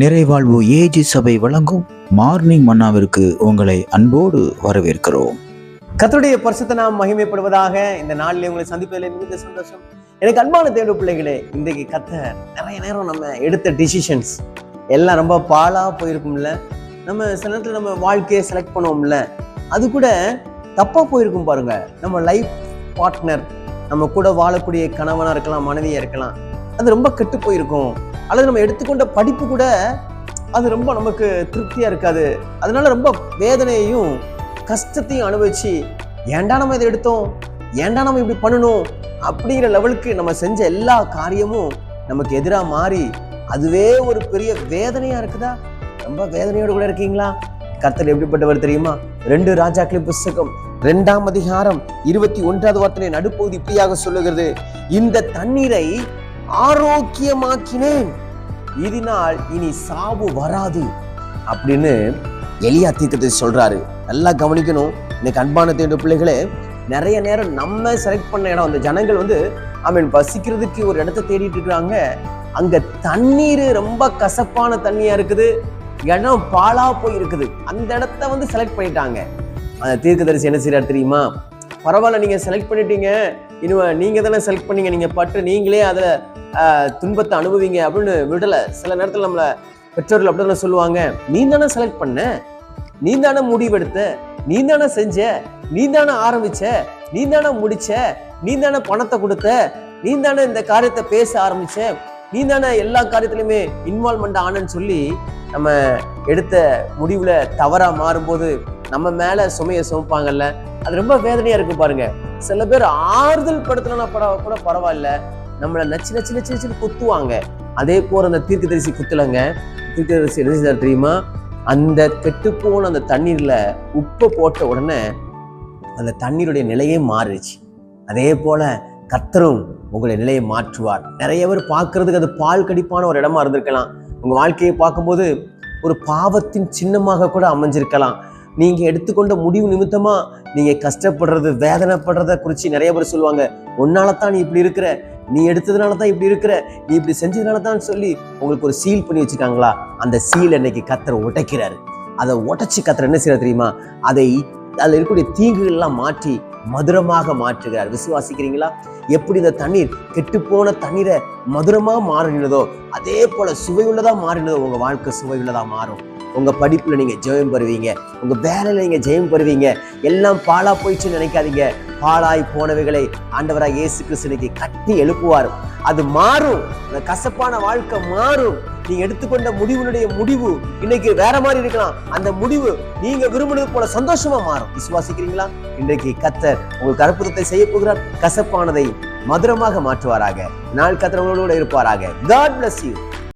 நிறைவாழ்வு AG சபை வழங்கும் morning மன்னாவிற்கு உங்களை அன்போடு வரவேற்கிறோம். கர்த்தருடைய பரிசுத்த நாமம் மகிமைப்படுவதாக. இந்த நாளில் உங்களை சந்திப்பதில் மிகுந்த சந்தோஷம். எனக்கு அன்பான தேவ பிள்ளைகளே, இன்றைக்கு கர்த்தர் நிறைய நேரம் நம்ம எடுத்த டிசிஷன்ஸ் எல்லாம் ரொம்ப பாழா போயிருக்கும்ல. நம்ம சில நேரத்தில் நம்ம வாழ்க்கையை செலக்ட் பண்ணுவோம்ல, அது கூட தப்பா போயிருக்கும் பாருங்க. நம்ம லைஃப் பார்ட்னர், நம்ம கூட வாழக்கூடிய கணவனா இருக்கலாம், மனைவியா இருக்கலாம், அது ரொம்ப கெட்டு போயிருக்கும். அல்லது நம்ம எடுத்துக்கொண்ட படிப்பு கூட அது ரொம்ப நமக்கு திருப்தியா இருக்காது. அதனால ரொம்ப வேதனையையும் கஷ்டத்தையும் அனுபவிச்சு, ஏன்டா நம்ம இதை எடுத்தோம், ஏன்டா நம்ம இப்படி பண்ணணும் அப்படிங்கிற லெவலுக்கு நம்ம செஞ்ச எல்லா காரியமும் நமக்கு எதிராக மாறி அதுவே ஒரு பெரிய வேதனையா இருக்குதா? ரொம்ப வேதனையோடு கூட இருக்கீங்களா? கர்த்தர் எப்படிப்பட்டவர் தெரியுமா? 2 ராஜாக்களின் புஸ்தகம் 2ஆம் அதிகாரம் 21வது வார்த்தை நடுப்பகுதி இப்படியாக சொல்லுகிறது, இந்த தண்ணீரை ஆரோக்கியமாக்கினேன், இதனால் இனி சாவு வராது அப்படின்னு எலியா தீர்க்கதரிசி சொல்றாரு. நல்லா கவனிக்கணும். இன்னைக்கு அன்பான தேவ பிள்ளைகளே, நிறைய நேரம் நம்ம செலக்ட் பண்ண இடம், அந்த ஜனங்கள் பசிக்கிறதுக்கு ஒரு இடத்த தேடிட்டு இருக்கிறாங்க. அங்க தண்ணீர் ரொம்ப கசப்பான தண்ணியா இருக்குது, இடம் பாழா போய் இருக்குது. அந்த இடத்த செலக்ட் பண்ணிட்டாங்க. அந்த தீர்க்கதரிசி என்ன செய்யறாரு தெரியுமா? பரவாயில்ல, நீங்க செலக்ட் பண்ணிட்டீங்க, இன்னும் நீங்க தானே செலக்ட் பண்ணீங்க, நீங்க பட்டு நீங்களே அதுல துன்பத்தை அனுபவிங்க அப்படின்னு விடல. சில நேரத்தில் நம்மள பெற்றோர்கள் அப்படிதான் சொல்லுவாங்க, நீ தானே செலக்ட் பண்ண, நீ தானே முடிவெடுத்த, நீ தானே செஞ்ச, நீ தானே ஆரம்பிச்ச, நீ தானே முடிச்ச, நீ தானே பணத்தை கொடுத்த, நீ தானே இந்த காரியத்தை பேச ஆரம்பிச்ச, நீ தானே எல்லா காரியத்திலுமே இன்வால்வ்மெண்ட் ஆனன்னு சொல்லி நம்ம எடுத்த முடிவுல தவறா மாறும்போது நம்ம மேல சுமையை சுமப்பாங்கல்ல, அது ரொம்ப வேதனையா இருக்கு பாருங்க. சில பேர் ஆறுதல் படுத்தலன்னா கூட பரவாயில்ல, நம்மளை நச்சு நச்சு நச்சு நச்சுன்னு குத்துவாங்க. அதே போல அந்த தீர்க்கதரிசி குத்துலங்க. தீர்க்கதரிசி என்ன செய்தார் தெரியுமா? அந்த கெட்டுப்போன அந்த தண்ணீர்ல உப்பை போட்ட உடனே அந்த தண்ணீருடைய நிலையே மாறிடுச்சு. அதே போல கர்த்தரும் உங்களுடைய நிலையை மாற்றுவார். நிறைய பேர் பார்க்கறதுக்கு அது பால் கடிப்பான ஒரு இடமா இருந்திருக்கலாம். உங்க வாழ்க்கையை பார்க்கும்போது ஒரு பாவத்தின் சின்னமாக கூட அமைஞ்சிருக்கலாம். நீங்க எடுத்துக்கொண்ட முடிவு நிமித்தமா நீங்க கஷ்டப்படுறது, வேதனைப்படுறத குறிச்சு நிறைய பேர் சொல்லுவாங்க, உன்னாலதான் நீ இப்படி இருக்கிற, நீ எடுத்ததுனாலதான் இப்படி இருக்கிற, நீ இப்படி செஞ்சதுனாலதான் சொல்லி உங்களுக்கு ஒரு சீல் பண்ணி வச்சுக்காங்களா? அந்த சீல் இன்னைக்கு கர்த்தர் உடைக்கிறாரு. அதை உடைச்சு கர்த்தர் என்ன செய்யறாரு தெரியுமா? அதில் இருக்கக்கூடிய தீங்குகள் எல்லாம் மாற்றி மதுரமாக மாற்றுகிறார். விசுவாசிக்கிறீங்களா? எப்படி இந்த தண்ணீர் கெட்டுப்போன தண்ணீரை மதுரமா மாறினதோ, அதே போல சுவையுள்ளதா மாறினதோ உங்க வாழ்க்கை சுவையுள்ளதா மாறும். உங்க படிப்புல நீங்க ஜெயம் பெறுவீங்க, உங்க வேலையில நீங்க ஜெயம் பெறுவீங்க. எல்லாம் பாழா போயிடுச்சுன்னு நினைக்காதீங்க. பாழாய் போனவைகளை ஆண்டவராக இயேசு கிறிஸ்து கட்டி எழுப்புவார். அது மாறும். அந்த கசப்பான வாழ்க்கை மாறும். நீங்க எடுத்துக்கொண்ட முடிவு இன்னைக்கு வேற மாதிரி இருக்கலாம். அந்த முடிவு நீங்க விரும்பினது போல சந்தோஷமா மாறும். விசுவாசிக்கிறீங்களா? இன்றைக்கு கர்த்தர் உங்களுக்கு அற்புதத்தை செய்ய போகிறார். கசப்பானதை மதுரமாக மாற்றுவாராக. நாள் கர்த்தர் உங்களோடு இருப்பாராக. God bless you.